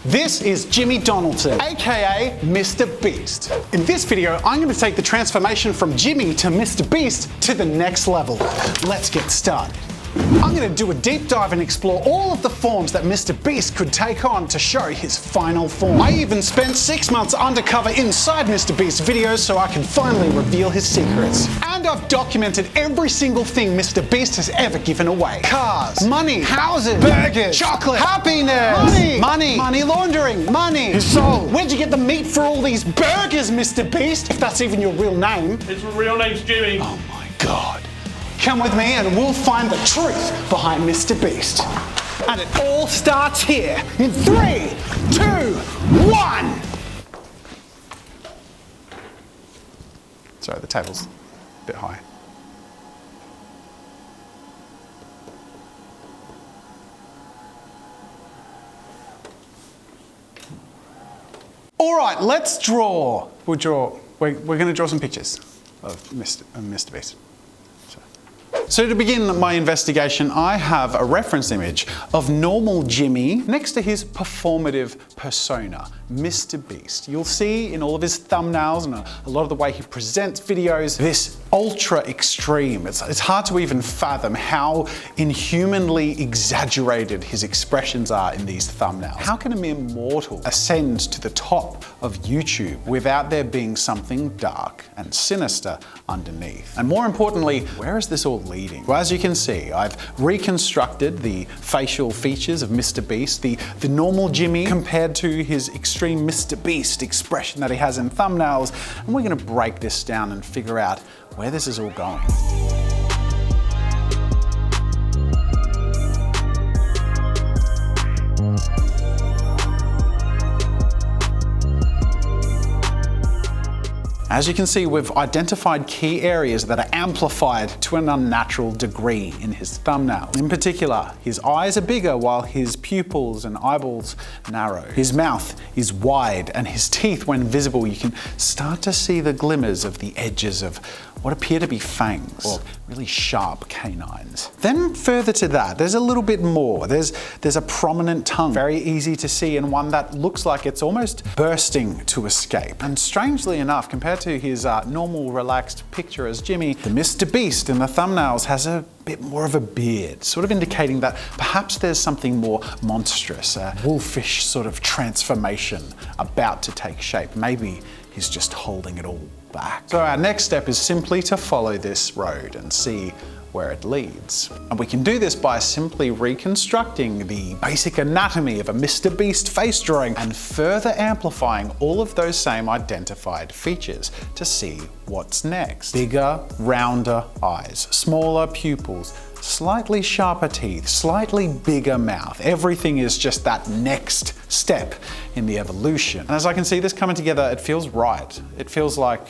This is Jimmy Donaldson, aka Mr. Beast. In this video, I'm going to take the transformation from Jimmy to Mr. Beast to the next level. Let's get started. I'm going to do a deep dive and explore all of the forms that Mr. Beast could take on to show his final form. I even spent 6 months undercover inside Mr. Beast's videos so I can finally reveal his secrets. And I've documented every single thing Mr. Beast has ever given away. Cars, money, houses, burgers, chocolate, happiness, money laundering, money, his soul. Where'd you get the meat for all these burgers, Mr. Beast? If that's even your real name. His real name's Jimmy. Oh my God. Come with me and we'll find the truth behind Mr. Beast. And it all starts here in 3, 2, 1. Sorry, the table's a bit high. All right, let's draw. We're going to draw some pictures of Mr. Beast. So to begin my investigation, I have a reference image of normal Jimmy next to his performative persona, Mr. Beast. You'll see in all of his thumbnails and a lot of the way he presents videos, this ultra extreme. It's hard to even fathom how inhumanly exaggerated his expressions are in these thumbnails. How can a mere mortal ascend to the top of YouTube without there being something dark and sinister underneath? And more importantly, where is this all leading? Well, as you can see, I've reconstructed the facial features of Mr. Beast, the normal Jimmy compared to his extreme Mr. Beast expression that he has in thumbnails, and we're going to break this down and figure out where this is all going. As you can see, we've identified key areas that are amplified to an unnatural degree in his thumbnail. In particular, his eyes are bigger while his pupils and eyeballs narrow. His mouth is wide and his teeth, when visible, you can start to see the glimmers of the edges of what appear to be fangs, or really sharp canines. Then further to that, there's a little bit more. There's a prominent tongue, very easy to see, and one that looks like it's almost bursting to escape. And strangely enough, compared to his normal relaxed picture as Jimmy, the Mr. Beast in the thumbnails has a bit more of a beard, sort of indicating that perhaps there's something more monstrous, a wolfish sort of transformation about to take shape. Maybe he's just holding it all back. So our next step is simply to follow this road and see where it leads. And we can do this by simply reconstructing the basic anatomy of a Mr. Beast face drawing and further amplifying all of those same identified features to see what's next. Bigger, rounder eyes, smaller pupils, slightly sharper teeth, slightly bigger mouth. Everything is just that next step in the evolution. And as I can see this coming together, it feels right. It feels like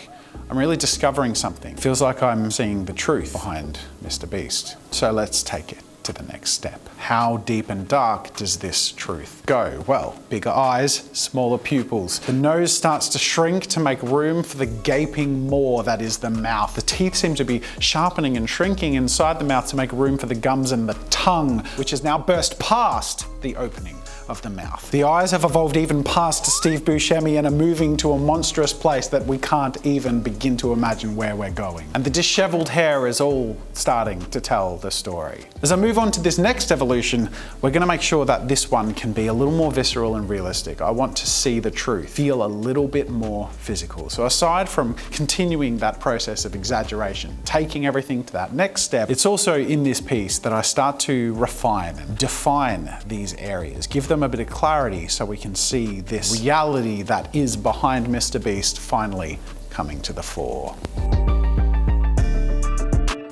I'm really discovering something. It feels like I'm seeing the truth behind Mr. Beast. So let's take it to the next step. How deep and dark does this truth go? Well, bigger eyes, smaller pupils. The nose starts to shrink to make room for the gaping maw that is the mouth. The teeth seem to be sharpening and shrinking inside the mouth to make room for the gums and the tongue, which has now burst past the opening of the mouth. The eyes have evolved even past Steve Buscemi and are moving to a monstrous place that we can't even begin to imagine where we're going. And the disheveled hair is all starting to tell the story. As I move on to this next evolution, we're going to make sure that this one can be a little more visceral and realistic. I want to see the truth, feel a little bit more physical. So aside from continuing that process of exaggeration, taking everything to that next step, it's also in this piece that I start to refine and define these areas, give them a bit of clarity so we can see this reality that is behind Mr. Beast finally coming to the fore.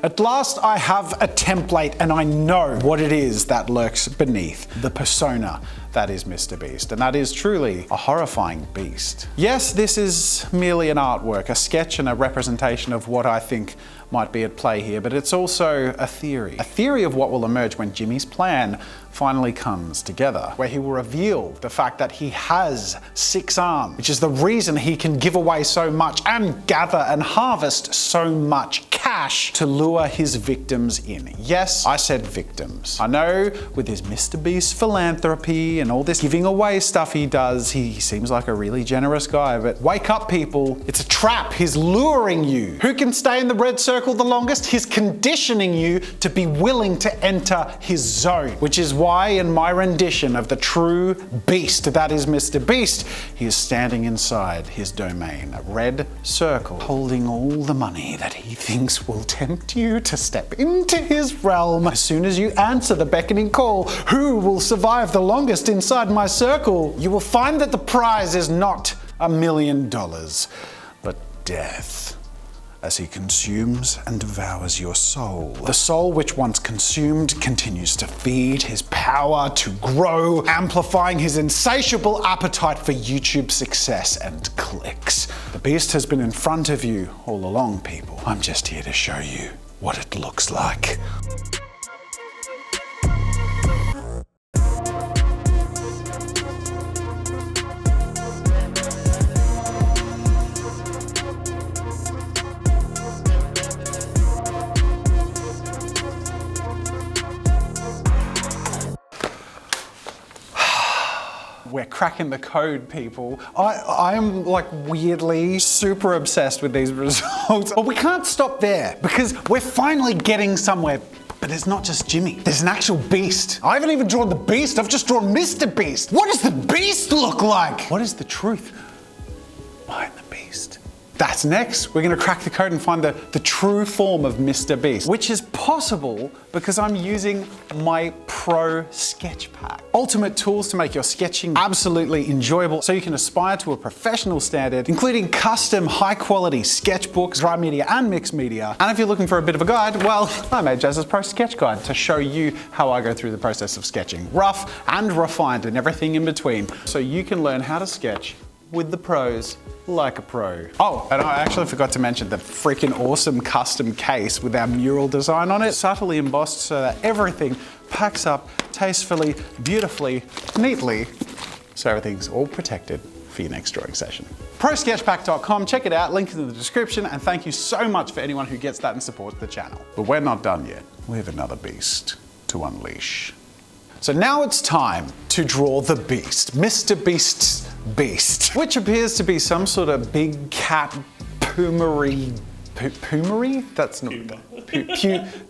At last I have a template and I know what it is that lurks beneath the persona that is Mr. Beast, and that is truly a horrifying beast. Yes, this is merely an artwork, a sketch and a representation of what I think might be at play here, but it's also a theory of what will emerge when Jimmy's plan finally comes together, where he will reveal the fact that he has 6 arms, which is the reason he can give away so much and gather and harvest so much cash to lure his victims in. Yes, I said victims. I know with his Mr. Beast philanthropy and all this giving away stuff he does, he seems like a really generous guy, but wake up, people. It's a trap. He's luring you. Who can stay in the red circle the longest? He's conditioning you to be willing to enter his zone, which is why in my rendition of the true beast that is Mr. Beast, he is standing inside his domain, a red circle, holding all the money that he thinks will tempt you to step into his realm. As soon as you answer the beckoning call, who will survive the longest inside my circle? You will find that the prize is not $1 million, but death, as he consumes and devours your soul. The soul which once consumed continues to feed his power to grow, amplifying his insatiable appetite for YouTube success and clicks. The beast has been in front of you all along, people. I'm just here to show you what it looks like. We're cracking the code, people. I'm like weirdly super obsessed with these results. But we can't stop there because we're finally getting somewhere. But it's not just Jimmy. There's an actual beast. I haven't even drawn the beast. I've just drawn Mr. Beast. What does the beast look like? What is the truth behind the beast? That's next. We're gonna crack the code and find the true form of Mr. Beast, which is possible because I'm using my Pro Sketch Pack. Ultimate tools to make your sketching absolutely enjoyable so you can aspire to a professional standard, including custom high-quality sketchbooks, dry media and mixed media. And if you're looking for a bit of a guide, well, I made JAZZA'S Pro Sketch Guide to show you how I go through the process of sketching, rough and refined and everything in between, so you can learn how to sketch with the pros like a pro. Oh, and I actually forgot to mention the freaking awesome custom case with our mural design on it, subtly embossed so that everything packs up tastefully, beautifully, neatly, so everything's all protected for your next drawing session. ProSketchPack.com, check it out, link in the description, and thank you so much for anyone who gets that and supports the channel. But we're not done yet. We have another beast to unleash. So now it's time to draw the beast, Mr. Beast's beast, which appears to be some sort of big cat pumery. Pumery? That's not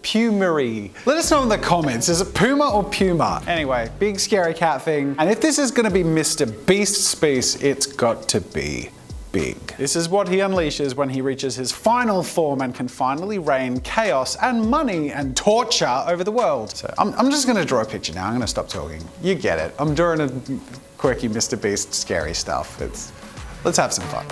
pumery. Let us know in the comments, is it puma or puma? Anyway, big scary cat thing. And if this is gonna be Mr. Beast's beast, it's got to be big. This is what he unleashes when he reaches his final form and can finally rain chaos and money and torture over the world. So I'm just gonna draw a picture now. I'm gonna stop talking. You get it. I'm drawing a quirky Mr. Beast scary stuff. Let's have some fun.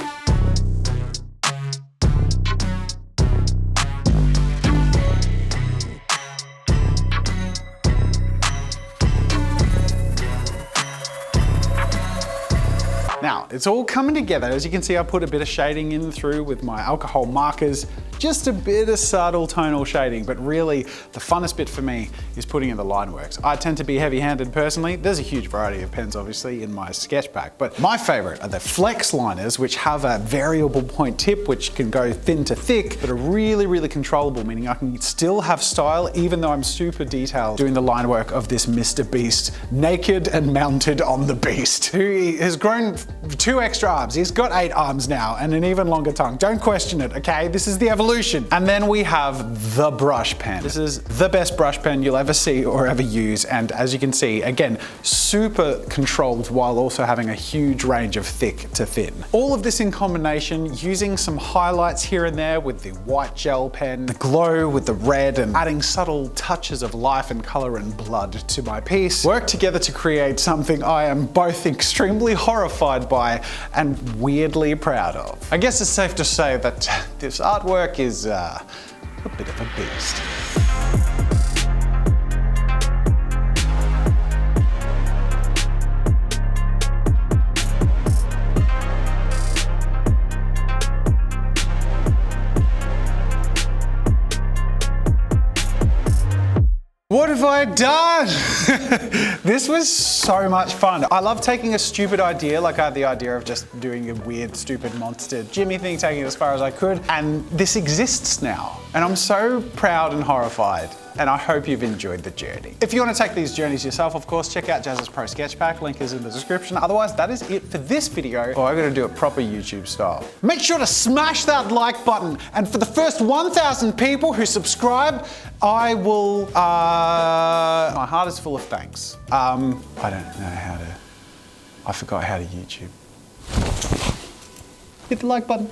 Now, it's all coming together. As you can see, I put a bit of shading in through with my alcohol markers, just a bit of subtle tonal shading, but really the funnest bit for me is putting in the line works. I tend to be heavy-handed personally. There's a huge variety of pens, obviously, in my sketch pack, but my favorite are the flex liners, which have a variable point tip, which can go thin to thick, but are really, really controllable, meaning I can still have style, even though I'm super detailed doing the line work of this Mr. Beast, naked and mounted on the beast, who has grown 2 extra arms. He's got 8 arms now and an even longer tongue. Don't question it, okay? This is the evolution. And then we have the brush pen. This is the best brush pen you'll ever see or ever use. And as you can see, again, super controlled while also having a huge range of thick to thin. All of this in combination, using some highlights here and there with the white gel pen, the glow with the red, and adding subtle touches of life and color and blood to my piece, work together to create something I am both extremely horrified by and weirdly proud of. I guess it's safe to say that this artwork is a bit of a beast. What if I done? This was so much fun. I love taking a stupid idea, like I had the idea of just doing a weird, stupid monster Jimmy thing, taking it as far as I could, and this exists now. And I'm so proud and horrified. And I hope you've enjoyed the journey. If you want to take these journeys yourself, of course, check out JAZZA'S Pro Sketch Pack. Link is in the description. Otherwise, that is it for this video. Oh, I gotta do it proper YouTube style. Make sure to smash that like button. And for the first 1,000 people who subscribe, I will, my heart is full of thanks. I don't know how to, I forgot how to YouTube. Hit the like button.